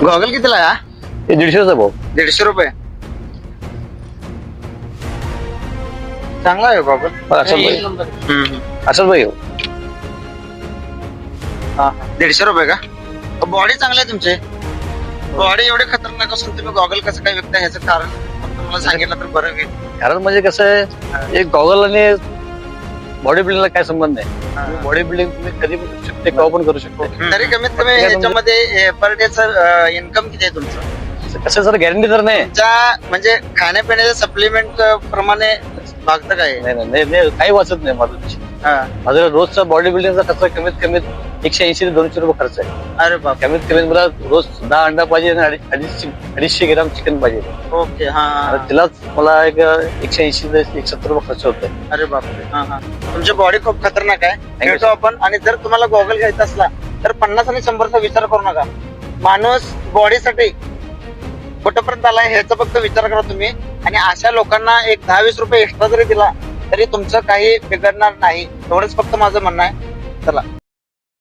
Goggle कितीला आहे हा? हे 150चा भाऊ. 150 रुपये. चांगला आहे गॉगल. अक्षर भाई अक्षर भाई 150 रुपये का? बॉडी चांगली आहे तुमची. बॉडी एवढे खतरनाक असून तुम्ही गॉगल कसं काय विकता ह्याचं कारण फक्त मला सांगितलं तर बरं होईल. कारण म्हणजे कसं आहे एक गॉगल आणि बॉडी बिल्डिंगला काय संबंध नाही. बॉडी बिल्डिंग तुम्ही कधी पण करू शकते केव्हा पण करू शकतो. तरी कमीत कमी ह्याच्यामध्ये पर डे सर इन्कम किती आहे तुमचं? कसं सर गॅरंटी तर नाही. तुमच्या म्हणजे खाण्यापिण्याच्या सप्लिमेंट प्रमाणे भागतं काय? नाही काही वाचत नाही माझं. माझं रोजचा बॉडी बिल्डिंगचा खर्च कमीत कमी 180 ते 200 रुपये खर्च आहे. अरे बाप. कमीत कमी मला रोज 10 अंडा पाहिजे आणि 250 ग्राम चिकन पाहिजे. ओके. हा. तिलाच मला एक 180 ते 170 रुपये खर्च होतोय. अरे बापरे. तुमची बॉडी खूप खतरनाक आहे. भेटू आपण. आणि जर तुम्हाला गॉगल घ्यायचा असला तर 50 आणि 100चा विचार करू नका. माणूस बॉडीसाठी कुठपर्यंत आलाय ह्याचा फक्त विचार करा तुम्ही. आणि अशा लोकांना एक 10-20 रुपये एक्स्ट्रा जरी दिला तरी तुमचं काही बिघडणार नाही. एवढंच फक्त माझं म्हणणं आहे. चला.